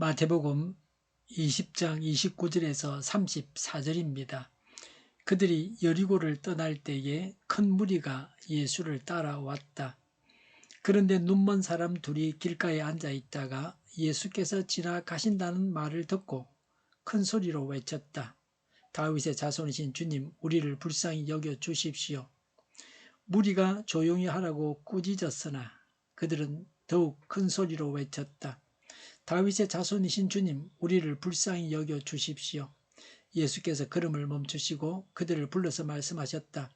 마태복음 20장 29절에서 34절입니다. 그들이 여리고를 떠날 때에 큰 무리가 예수를 따라왔다. 그런데 눈먼 사람 둘이 길가에 앉아 있다가 예수께서 지나가신다는 말을 듣고 큰 소리로 외쳤다. 다윗의 자손이신 주님, 우리를 불쌍히 여겨 주십시오. 무리가 조용히 하라고 꾸짖었으나 그들은 더욱 큰 소리로 외쳤다. 다윗의 자손이신 주님, 우리를 불쌍히 여겨 주십시오. 예수께서 걸음을 멈추시고 그들을 불러서 말씀하셨다.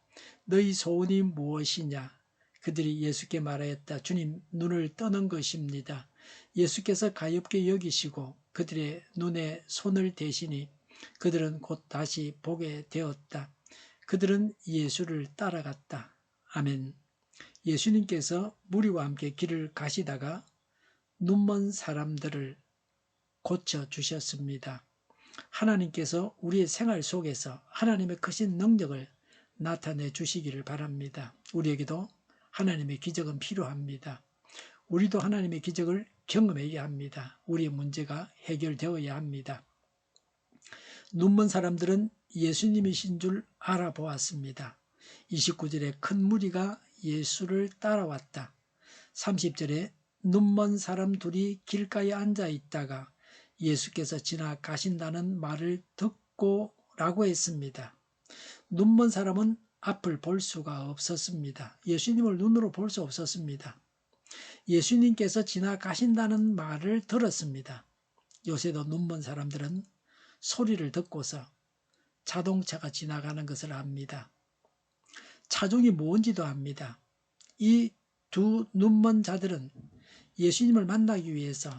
너희 소원이 무엇이냐? 그들이 예수께 말하였다. 주님, 눈을 떠는 것입니다. 예수께서 가엾게 여기시고 그들의 눈에 손을 대시니 그들은 곧 다시 보게 되었다. 그들은 예수를 따라갔다. 아멘. 예수님께서 무리와 함께 길을 가시다가 눈먼 사람들을 고쳐주셨습니다. 하나님께서 우리의 생활 속에서 하나님의 크신 능력을 나타내 주시기를 바랍니다. 우리에게도 하나님의 기적은 필요합니다. 우리도 하나님의 기적을 경험해야 합니다. 우리의 문제가 해결되어야 합니다. 눈먼 사람들은 예수님이신 줄 알아보았습니다. 29절에 큰 무리가 예수를 따라왔다. 30절에 눈먼 사람 둘이 길가에 앉아 있다가 예수께서 지나가신다는 말을 듣고 라고 했습니다. 눈먼 사람은 앞을 볼 수가 없었습니다. 예수님을 눈으로 볼 수 없었습니다. 예수님께서 지나가신다는 말을 들었습니다. 요새도 눈먼 사람들은 소리를 듣고서 자동차가 지나가는 것을 압니다. 차종이 뭔지도 압니다. 이 두 눈먼 자들은 예수님을 만나기 위해서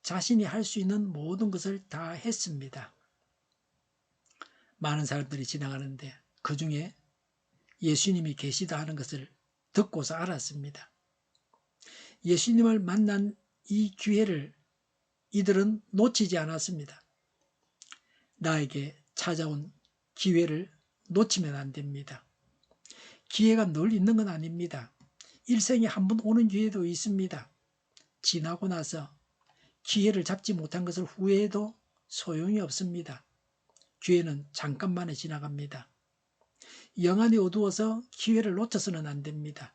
자신이 할 수 있는 모든 것을 다 했습니다. 많은 사람들이 지나가는데 그 중에 예수님이 계시다 하는 것을 듣고서 알았습니다. 예수님을 만난 이 기회를 이들은 놓치지 않았습니다. 나에게 찾아온 기회를 놓치면 안 됩니다. 기회가 늘 있는 건 아닙니다. 일생에 한 번 오는 기회도 있습니다. 지나고 나서 기회를 잡지 못한 것을 후회해도 소용이 없습니다. 기회는 잠깐만에 지나갑니다. 영안이 어두워서 기회를 놓쳐서는 안 됩니다.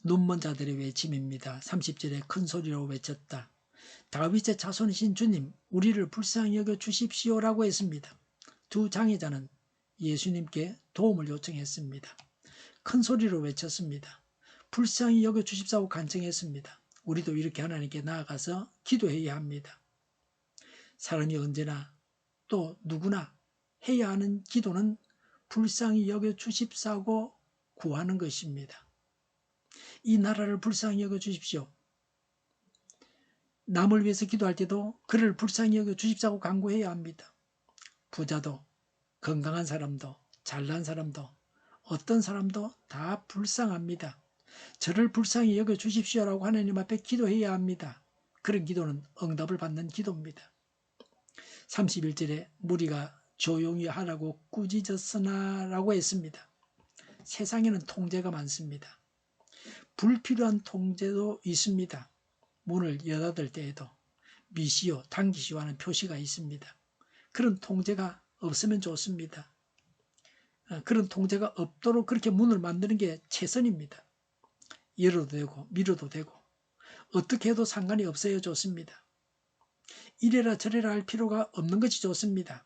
눈먼 자들의 외침입니다. 30절에 큰 소리로 외쳤다. 다윗의 자손이신 주님, 우리를 불쌍히 여겨 주십시오라고 했습니다. 두 장애자는 예수님께 도움을 요청했습니다. 큰 소리로 외쳤습니다. 불쌍히 여겨 주십사고 간청했습니다. 우리도 이렇게 하나님께 나아가서 기도해야 합니다. 사람이 언제나 또 누구나 해야 하는 기도는 불쌍히 여겨 주십사고 구하는 것입니다. 이 나라를 불쌍히 여겨 주십시오. 남을 위해서 기도할 때도 그를 불쌍히 여겨 주십사고 간구해야 합니다. 부자도 건강한 사람도 잘난 사람도 어떤 사람도 다 불쌍합니다. 저를 불쌍히 여겨 주십시오라고 하나님 앞에 기도해야 합니다. 그런 기도는 응답을 받는 기도입니다. 31절에 무리가 조용히 하라고 꾸짖었으나 라고 했습니다. 세상에는 통제가 많습니다. 불필요한 통제도 있습니다. 문을 여닫을 때에도 미시오, 당기시오 하는 표시가 있습니다. 그런 통제가 없으면 좋습니다. 그런 통제가 없도록 그렇게 문을 만드는 게 최선입니다. 열어도 되고 밀어도 되고 어떻게 해도 상관이 없어야 좋습니다. 이래라 저래라 할 필요가 없는 것이 좋습니다.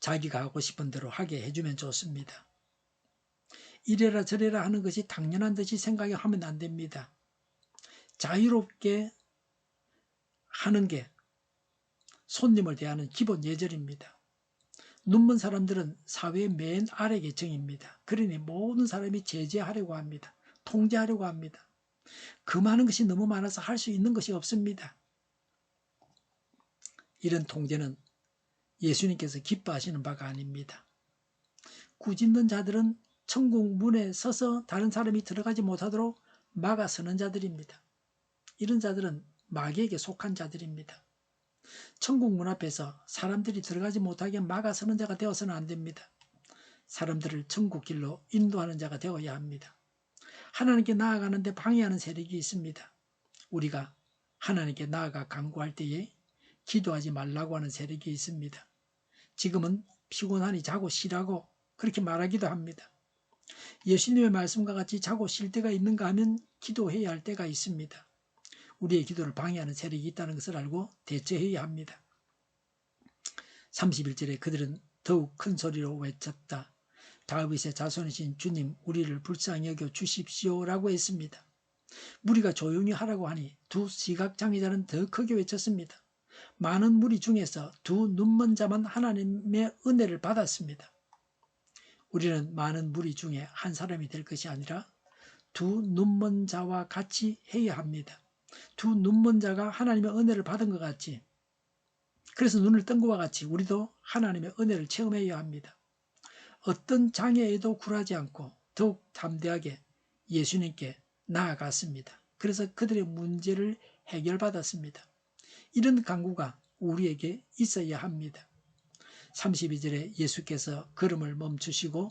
자기가 하고 싶은 대로 하게 해주면 좋습니다. 이래라 저래라 하는 것이 당연한 듯이 생각하면 안 됩니다. 자유롭게 하는 게 손님을 대하는 기본 예절입니다. 눈먼 사람들은 사회의 맨 아래 계층입니다. 그러니 모든 사람이 제재하려고 합니다. 통제하려고 합니다. 그 많은 것이 너무 많아서 할 수 있는 것이 없습니다. 이런 통제는 예수님께서 기뻐하시는 바가 아닙니다. 꾸짖는 자들은 천국 문에 서서 다른 사람이 들어가지 못하도록 막아서는 자들입니다. 이런 자들은 마귀에게 속한 자들입니다. 천국 문 앞에서 사람들이 들어가지 못하게 막아서는 자가 되어서는 안 됩니다. 사람들을 천국 길로 인도하는 자가 되어야 합니다. 하나님께 나아가는데 방해하는 세력이 있습니다. 우리가 하나님께 나아가 간구할 때에 기도하지 말라고 하는 세력이 있습니다. 지금은 피곤하니 자고 쉬라고 그렇게 말하기도 합니다. 예수님의 말씀과 같이 자고 쉴 때가 있는가 하면 기도해야 할 때가 있습니다. 우리의 기도를 방해하는 세력이 있다는 것을 알고 대처해야 합니다. 31절에 그들은 더욱 큰 소리로 외쳤다. 다윗의 자손이신 주님, 우리를 불쌍히 여겨 주십시오라고 했습니다. 무리가 조용히 하라고 하니 두 시각장애자는 더 크게 외쳤습니다. 많은 무리 중에서 두 눈먼 자만 하나님의 은혜를 받았습니다. 우리는 많은 무리 중에 한 사람이 될 것이 아니라 두 눈먼 자와 같이 해야 합니다. 두 눈먼 자가 하나님의 은혜를 받은 것 같이, 그래서 눈을 뜬 것과 같이 우리도 하나님의 은혜를 체험해야 합니다. 어떤 장애에도 굴하지 않고 더욱 담대하게 예수님께 나아갔습니다. 그래서 그들의 문제를 해결받았습니다. 이런 간구가 우리에게 있어야 합니다. 32절에 예수께서 걸음을 멈추시고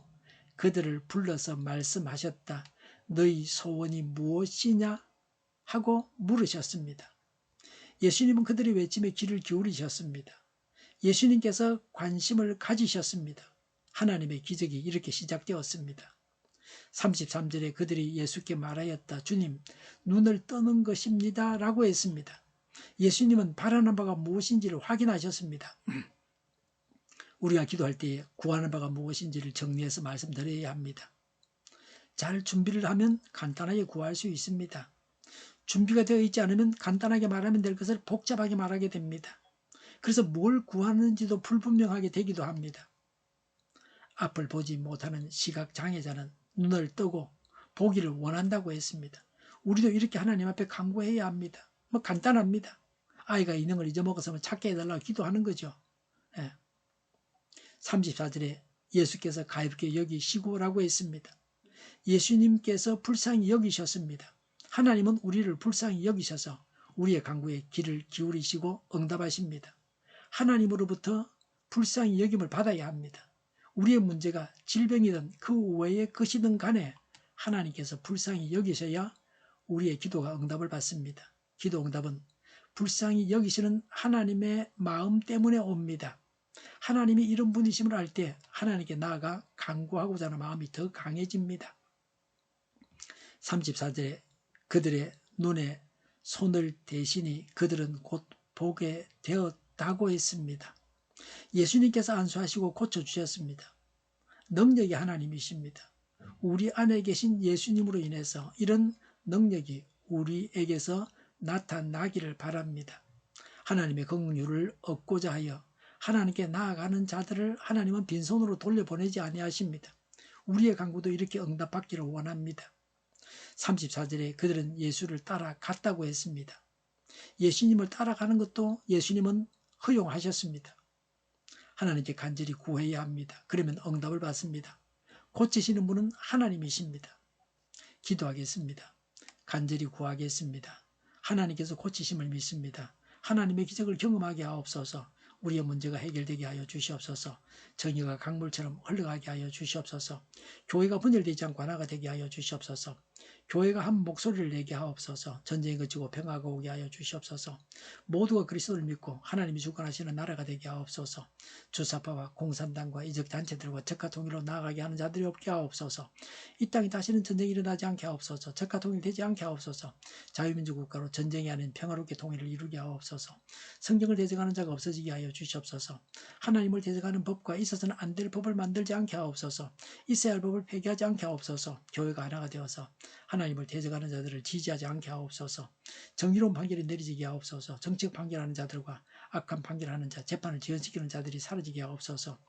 그들을 불러서 말씀하셨다. 너희 소원이 무엇이냐? 하고 물으셨습니다. 예수님은 그들의 외침에 귀를 기울이셨습니다. 예수님께서 관심을 가지셨습니다. 하나님의 기적이 이렇게 시작되었습니다. 33절에 그들이 예수께 말하였다. 주님, 눈을 뜨는 것입니다. 라고 했습니다. 예수님은 바라는 바가 무엇인지를 확인하셨습니다. 우리가 기도할 때에 구하는 바가 무엇인지를 정리해서 말씀드려야 합니다. 잘 준비를 하면 간단하게 구할 수 있습니다. 준비가 되어 있지 않으면 간단하게 말하면 될 것을 복잡하게 말하게 됩니다. 그래서 뭘 구하는지도 불분명하게 되기도 합니다. 앞을 보지 못하는 시각장애자는 눈을 뜨고 보기를 원한다고 했습니다. 우리도 이렇게 하나님 앞에 간구해야 합니다. 간단합니다. 아이가 이능을 잊어먹어서 찾게 해달라고 기도하는 거죠. 34절에 예수께서 가볍게 여기시고라고 했습니다. 예수님께서 불쌍히 여기셨습니다. 하나님은 우리를 불쌍히 여기셔서 우리의 간구에 귀를 기울이시고 응답하십니다. 하나님으로부터 불쌍히 여김을 받아야 합니다. 우리의 문제가 질병이든 그 외의 것이든 간에 하나님께서 불쌍히 여기셔야 우리의 기도가 응답을 받습니다. 기도 응답은 불쌍히 여기시는 하나님의 마음 때문에 옵니다. 하나님이 이런 분이심을 알 때 하나님께 나아가 간구하고자 하는 마음이 더 강해집니다. 34절에 그들의 눈에 손을 대시니 그들은 곧 보게 되었다고 했습니다. 예수님께서 안수하시고 고쳐주셨습니다. 능력이 하나님이십니다. 우리 안에 계신 예수님으로 인해서 이런 능력이 우리에게서 나타나기를 바랍니다. 하나님의 긍휼을 얻고자 하여 하나님께 나아가는 자들을 하나님은 빈손으로 돌려보내지 아니하십니다. 우리의 간구도 이렇게 응답받기를 원합니다. 34절에 그들은 예수를 따라갔다고 했습니다. 예수님을 따라가는 것도 예수님은 허용하셨습니다. 하나님께 간절히 구해야 합니다. 그러면 응답을 받습니다. 고치시는 분은 하나님이십니다. 기도하겠습니다. 간절히 구하겠습니다. 하나님께서 고치심을 믿습니다. 하나님의 기적을 경험하게 하옵소서. 우리의 문제가 해결되게 하여 주시옵소서. 정의가 강물처럼 흘러가게 하여 주시옵소서. 교회가 분열되지 않고 하나가 되게 하여 주시옵소서. 교회가 한 목소리를 내게 하옵소서. 전쟁이 그치고 평화가 오게 하여 주시옵소서. 모두가 그리스도를 믿고 하나님이 주관하시는 나라가 되게 하옵소서. 주사파와 공산당과 이적단체들과 적화통일로 나아가게 하는 자들이 없게 하옵소서. 이 땅에 다시는 전쟁이 일어나지 않게 하옵소서. 적화통일되지 않게 하옵소서. 자유민주국가로 전쟁이 아닌 평화롭게 통일을 이루게 하옵소서. 성경을 대적하는 자가 없어지게 하여 주시옵소서. 하나님을 대적하는 법과 있어서는 안 될 법을 만들지 않게 하옵소서. 있어야 할 법을 폐기하지 않게 하옵소서. 교회가 하나가 되어서 하나님을 대적하는 자들을 지지하지 않게 하옵소서. 정의로운 판결이 내리지게 하옵소서. 정책 판결하는 자들과 악한 판결하는 자, 재판을 지연시키는 자들이 사라지게 하옵소서.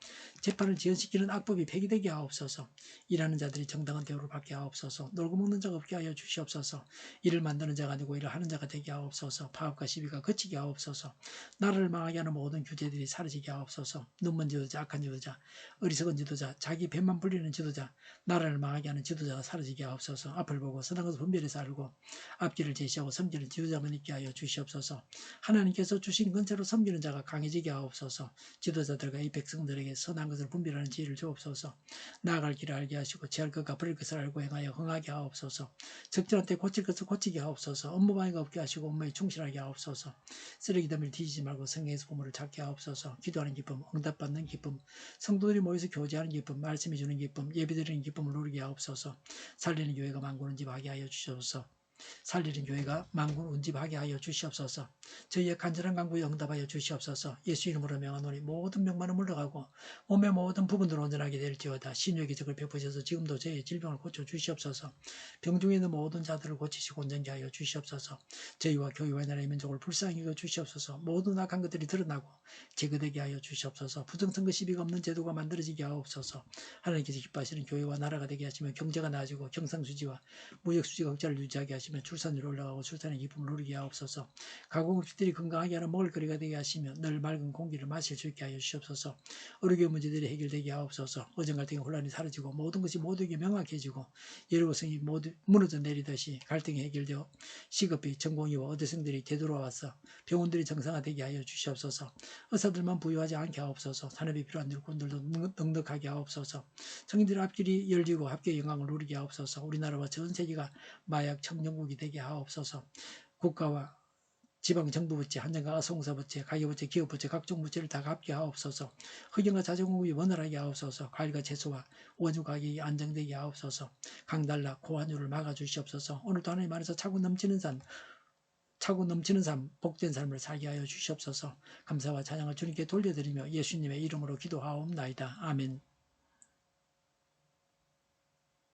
재판을 지연시키는 악법이 폐기되게 하옵소서. 일하는 자들이 정당한 대우를 받게 하옵소서. 놀고 먹는 자가 없게 하여 주시옵소서. 일을 만드는 자가 아니고 일을 하는 자가 되게 하옵소서. 파업과 시비가 그치게 하옵소서. 나라를 망하게 하는 모든 규제들이 사라지게 하옵소서. 눈먼 지도자, 악한 지도자, 어리석은 지도자, 자기 배만 불리는 지도자, 나라를 망하게 하는 지도자가 사라지게 하옵소서. 앞을 보고 선한 것을 분별해서 알고 앞길을 제시하고 섬기는 지도자만 있게 하여 주시옵소서. 하나님께서 주신 근처로 섬기는 자가 강해지게 하옵소서. 지도자들과 이 백성들에게 선한 것을 분별하는 지혜를 주옵소서. 나아갈 길을 알게 하시고 제할 것과 버릴 것을 알고 행하여 흥하게 하옵소서. 적절한 때 고칠 것을 고치게 하옵소서. 업무방해가 없게 하시고 업무에 충실하게 하옵소서. 쓰레기 더미를 뒤지지 말고 성경에서 보물을 찾게 하옵소서. 기도하는 기쁨, 응답받는 기쁨, 성도들이 모여서 교제하는 기쁨, 말씀이 주는 기쁨, 예배드리는 기쁨을 누리게 하옵소서. 살리는 교회가 만군은 집 하게 하여 주시옵소서. 살리는 교회가 만군 운집하게 하여 주시옵소서. 저희의 간절한 간구에 응답하여 주시옵소서. 예수 이름으로 명하노니 모든 병만은 물러가고 몸의 모든 부분으로 온전하게 될지어다. 신유의 기적을 베푸셔서 지금도 저희의 질병을 고쳐 주시옵소서. 병중에 있는 모든 자들을 고치시고 온전케 하여 주시옵소서. 저희와 교회와 나라의 민족을 불쌍히 여겨 주시옵소서. 모든 악한 것들이 드러나고 제거되게 하여 주시옵소서. 부정선거 시비가 없는 제도가 만들어지게 하옵소서. 하나님께서 기뻐하시는 교회와 나라가 되게 하시며 경제가 나아지고 경상수지와 무역수지가 흑자를 유지하게 하시며 출산율이 올라가고 출산의 기쁨을 누리게 하옵소서. 가공업체들이 건강하게 하는 먹을거리가 되게 하시며 늘 맑은 공기를 마실 수 있게 하여 주시옵소서. 어려운 문제들이 해결되게 하옵소서. 어정 갈등의 혼란이 사라지고 모든 것이 모두에게 명확해지고 예루고성이 모두 무너져 내리듯이 갈등이 해결되어 시급히 전공의와 의대생들이 되돌아와서 병원들이 정상화되게 하여 주시옵소서. 의사들만 부유하지 않게 하옵소서. 산업이 필요한 일꾼들도 넉넉하게 하옵소서. 성인들의 앞길이 열리고 합계의 영광을 누리게 하옵소서. 우리나라와 전 세계가 마약 청정국이 되게 하옵소서. 국가와 지방정부부채, 한정가 어송사부채, 가계부채, 기업부채, 각종 부채를 다 갚게 하옵소서. 흑연과 자재공급이 원활하게 하옵소서. 과일과 채소와 원유 가격이 안정되게 하옵소서. 강달락, 고환율을 막아주시옵소서. 오늘도 하나님 안에서 차고 넘치는 삶, 복된 삶을 살게 하여 주시옵소서. 감사와 찬양을 주님께 돌려드리며 예수님의 이름으로 기도하옵나이다. 아멘.